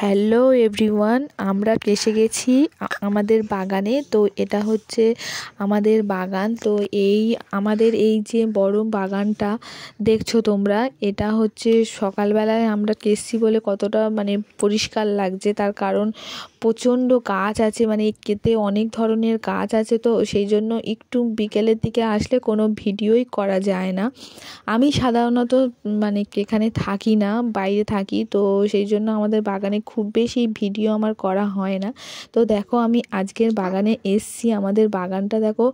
Hello everyone, আমরা এসে গেছি আমাদের বাগানে। তো এটা হচ্ছে আমাদের বাগান। তো আমাদের এই যে বড় বাগানটা দেখছো তোমরা, এটা হচ্ছে সকালবেলায় আমরা এসেছি বলে কতটা পরিষ্কার লাগছে। তার কারণ প্রচণ্ড গাছ আছে, এতে অনেক ধরনের গাছ আছে। তো সেই জন্য একটু বিকেলের দিকে আসলে কোনো ভিডিওই করা যায় না। আমি সাধারণত এখানে থাকি না, বাইরে থাকি। তো সেই জন্য আমাদের বাগানে খুব বেশি ভিডিও আমার করা হয় না। তো দেখো, আমি আজকের বাগানে এসছি। আমাদের বাগানটা দেখো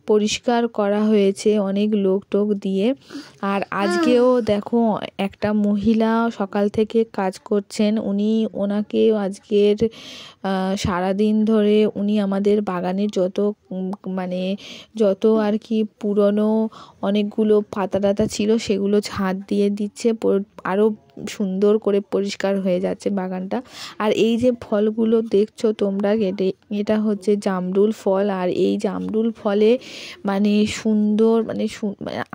পরিষ্কার করা হয়েছে অনেক লোক টোক দিয়ে। আর আজকেও দেখো একটা মহিলা সকাল থেকে কাজ করছেন। ওনাকে আজকের সারাদিন ধরে উনি আমাদের বাগানের যত আর কি পুরনো অনেকগুলো পাতা টাতা ছিল সেগুলো ঝাঁট দিয়ে দিচ্ছে, আরও সুন্দর করে পরিষ্কার হয়ে যাচ্ছে বাগানটা। আর এই যে ফলগুলো দেখছো তোমরা, এটা হচ্ছে জামরুল ফল। আর এই জামরুল ফলে সুন্দর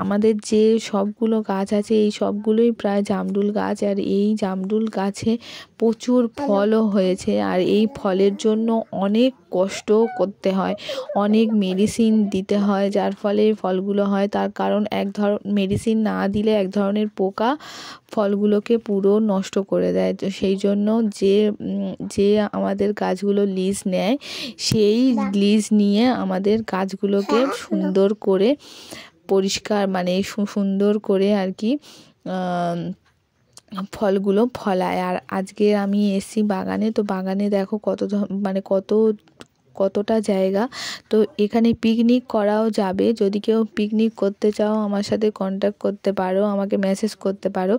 আমাদের যে সবগুলো গাছ আছে এই সবগুলোই প্রায় জামরুল গাছ। আর এই জামরুল গাছে প্রচুর ফলও হয়েছে। আর এই ফলের জন্য অনেক কষ্ট করতে হয়, অনেক মেডিসিন দিতে হয়, যার ফলে ফলগুলো হয়। তার কারণ মেডিসিন না দিলে এক ধরনের পোকা ফলগুলোকে পুরো নষ্ট করে দেয়। তো সেই জন্য যে আমাদের গাছগুলো লিজ নেয়, সেই লিজ নিয়ে আমাদের গাছগুলোকে সুন্দর করে পরিষ্কার সুন্দর করে আর কি ফলগুলো ফলায়। আর আজকে আমি এসছি বাগানে। তো বাগানে দেখো কতটা জায়গা। তো এখানে পিকনিক করাও যাবে। যদি কেউ পিকনিক করতে চাও আমার সাথে কন্ট্যাক্ট করতে পারো, আমাকে মেসেজ করতে পারো।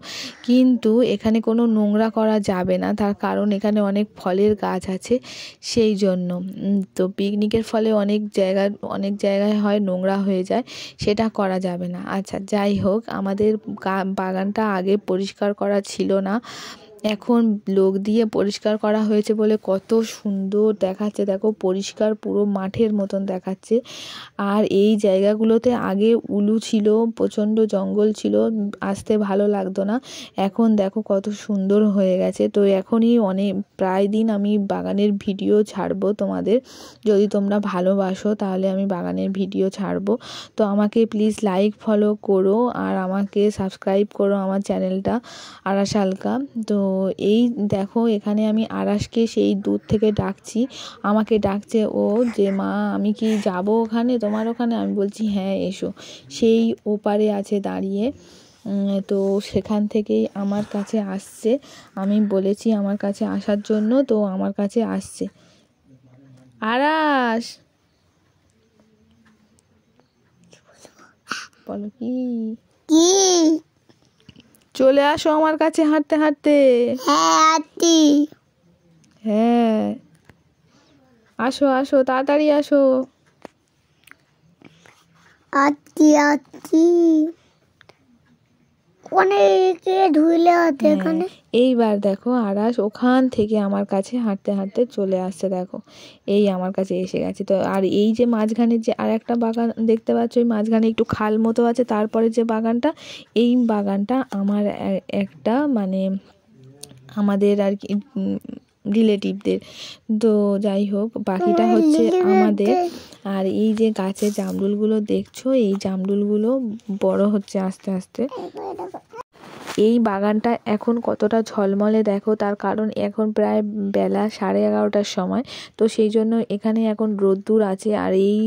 কিন্তু এখানে কোনো নোংরা করা যাবে না, তার কারণ এখানে অনেক ফলের গাছ আছে, সেই জন্য। তো পিকনিকের ফলে অনেক জায়গায় হয় নোংরা হয়ে যায়, সেটা করা যাবে না। আচ্ছা, যাই হোক, আমাদের বাগানটা আগে পরিষ্কার করা ছিল না, এখন লোক দিয়ে পরিষ্কার করা হয়েছে বলে কত সুন্দর দেখাচ্ছে। দেখো পরিষ্কার পুরো মাঠের মতন দেখাচ্ছে। আর এই জায়গাগুলোতে আগে উলু ছিল, প্রচণ্ড জঙ্গল ছিল, আসতে ভালো লাগতো না। এখন দেখো কত সুন্দর হয়ে গেছে। তো এখনই প্রায় দিন আমি বাগানের ভিডিও ছাড়বো তোমাদের। যদি তোমরা ভালোবাসো তাহলে আমি বাগানের ভিডিও ছাড়বো। তো আমাকে প্লিজ লাইক ফলো করো আর আমাকে সাবস্ক্রাইব করো আমার চ্যানেলটা আরাশ হালকা। তো এই দেখো, এখানে আমি আরাশকে সেই দূর থেকে ডাকছি, আমাকে ডাকছে ও যে মা আমি কি যাব ওখানে, তোমার ওখানে? আমি বলছি হ্যাঁ এসো। সেই ওপারে আছে দাঁড়িয়ে। তো সেখান থেকেই আমার কাছে আসছে, আমি বলেছি আমার কাছে আসার জন্য, তো আমার কাছে আসছে। আরাশ, বলো কি চলে আসো আমার কাছে হাঁটতে হাঁটতে। হ্যাঁ আসো আসো, তাড়াতাড়ি আসো। এইবার দেখো আরাশ ওখান থেকে আমার কাছে হাঁটতে হাঁটতে চলে আসছে। দেখো এই আমার কাছে এসে গেছে। তো আর এই যে মাঝখানে যে আর একটা বাগান দেখতে পাচ্ছ, ওই মাঝখানে একটু খাল মতো আছে, তারপরে যে বাগানটা, এই বাগানটা আমার একটা আমাদের আর কি রিলেটিভদের। তো যাই হোক, বাকিটা হচ্ছে আমাদের। আর এই যে গাছে জামরুলগুলো দেখছো, এই জামরুলগুলো বড় হচ্ছে আস্তে আস্তে। এই বাগানটা এখন কতটা ঝলমলে দেখো, তার কারণ এখন প্রায় বেলা 11:30টার সময়। তো সেই জন্য এখানে এখন রোদ্দুর আছে। আর এই